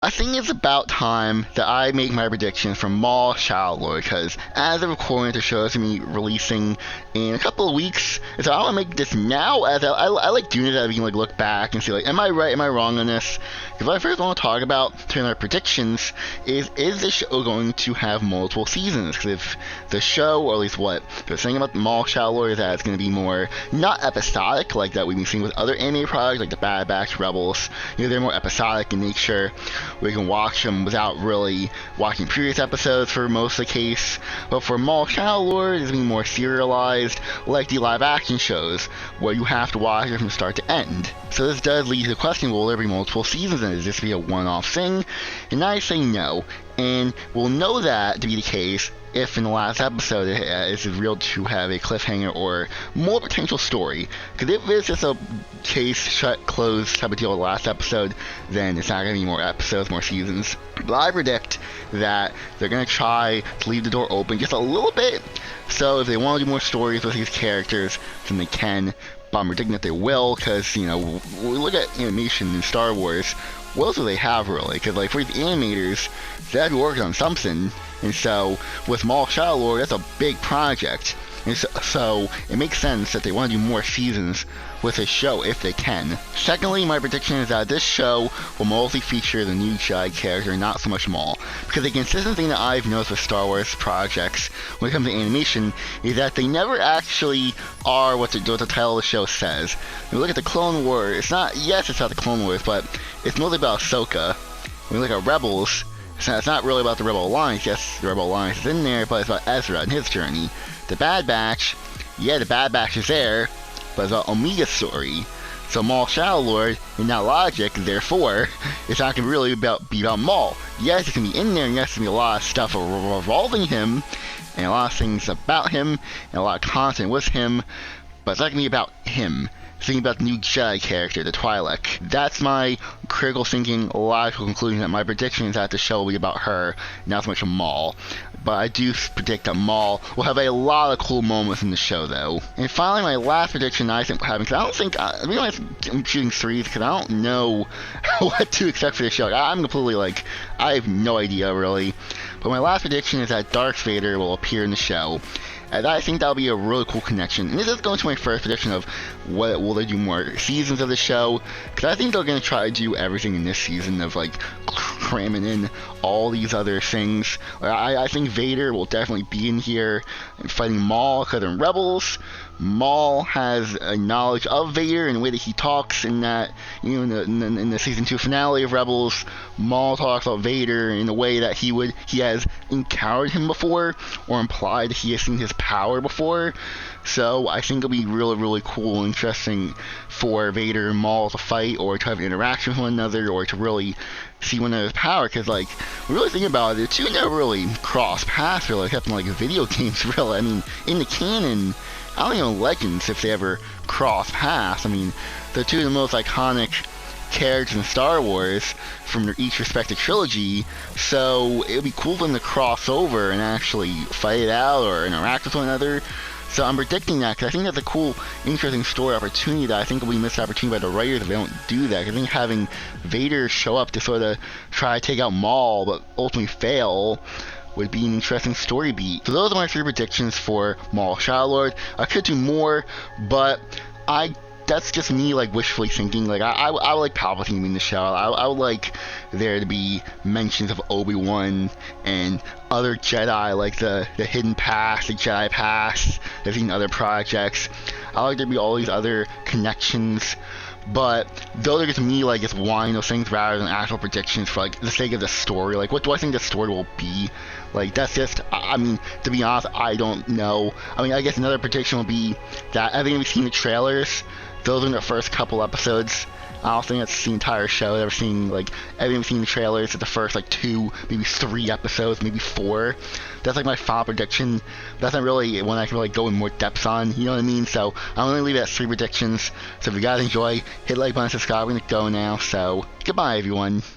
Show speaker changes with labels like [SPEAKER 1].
[SPEAKER 1] I think it's about time that I make my predictions for Maul Shadow Lord, because as of recording, the show is going to be releasing in a couple of weeks, and so I want to make this now, as I like doing it, that we can like look back and see like, am I right, am I wrong on this? Because what I first want to talk about, during our predictions, is the show going to have multiple seasons? Because if the show, or at least what they're saying about the Maul Shadow Lord, is that it's going to be more, not episodic, like that we've been seeing with other anime products, like the Bad Batch, Rebels. They're more episodic in nature. We can watch them without really watching previous episodes for most of the case. But for Maul Shadow Lord, it's going to be more serialized, like the live action shows, where you have to watch it from start to end. So this does lead to the question, will there be multiple seasons, and is this be a one-off thing? And I say no. And we'll know that to be the case if in the last episode it's revealed to have a cliffhanger or more potential story. Because if it's just a case, shut, close type of deal with the last episode, then it's not going to be more episodes, more seasons. But I predict that they're going to try to leave the door open just a little bit. So if they want to do more stories with these characters, then they can. But I'm predicting that they will, because, you know, we look at animation in Star Wars, what else do they have really? Because like for these animators, they have to work on something, and so with Maul Shadow Lord, that's a big project, and so it makes sense that they want to do more seasons with this show if they can. Secondly, my prediction is that this show will mostly feature the new Jedi character, not so much Maul, because the consistent thing that I've noticed with Star Wars projects when it comes to animation is that they never actually are what the title of the show says. When you look at the Clone Wars, it's not about the Clone Wars, but it's mostly about Ahsoka. When you look at Rebels, it's not really about the Rebel Alliance. Yes, the Rebel Alliance is in there, but it's about Ezra and his journey. The Bad Batch, yeah, the Bad Batch is there, but it's about Omega's story. So Maul Shadow Lord, in that logic, therefore, it's not going to really be about Maul. Yes, it's going to be in there, and yes, there's going to be a lot of stuff revolving him, and a lot of things about him, and a lot of content with him, but it's not going to be about him. Thinking about the new Jedi character, the Twi'lek. That's my critical thinking, logical conclusion, that my prediction is that the show will be about her, not so much Maul. But I do predict that Maul will have a lot of cool moments in the show, though. And finally, my last prediction I think will happen, because I don't think, the reason I'm shooting threes, because I don't know what to expect for the show. I'm completely like, I have no idea, really. But my last prediction is that Darth Vader will appear in the show. And I think that'll be a really cool connection. And this is going to my first prediction of what will they do more seasons of the show, because I think they're going to try to do everything in this season of like cramming in all these other things. I think Vader will definitely be in here fighting Maul, because in Rebels, Maul has a knowledge of Vader and the way that he talks in that, you know, in the season 2 finale of Rebels, Maul talks about Vader in a way that he has encountered him before, or implied he has seen his power before. So I think it'll be really, really cool and interesting for Vader and Maul to fight, or to have interaction with one another, or to really see one another's power, because like, really think about it, the two never really cross paths really, except in like video games, really. I mean, in the canon, I don't even know Legends if they ever cross paths. I mean, they're two of the most iconic characters in Star Wars from their each respective trilogy, so it would be cool for them to cross over and actually fight it out or interact with one another. So I'm predicting that, because I think that's a cool, interesting story opportunity that I think will be missed opportunity by the writers if they don't do that. I think having Vader show up to sort of try to take out Maul but ultimately fail would be an interesting story beat. So those are my 3 predictions for Maul Shadow Lord. I could do more, but that's just me like wishfully thinking. Like I would like Palpatine in the show. I would like there to be mentions of Obi-Wan and other Jedi, like the Hidden Pass, the Jedi Pass. I've seen other projects. I like there to be all these other connections. But those are just me like just wanting those things rather than actual predictions for like the sake of the story. Like, what do I think the story will be? Like, that's just, I mean, to be honest, I don't know. I mean, I guess another prediction will be that I think we've seen the trailers. Those are the first couple episodes. I don't think that's the entire show. I've ever seen, like, everything seen the trailers at the first, like, 2, maybe 3 episodes, maybe 4. That's, like, my final prediction. That's not really one I can really go in more depth on, you know what I mean? So, I'm going to leave it at 3 predictions. So, if you guys enjoy, hit the like button, subscribe, we're going to go now. So, goodbye, everyone.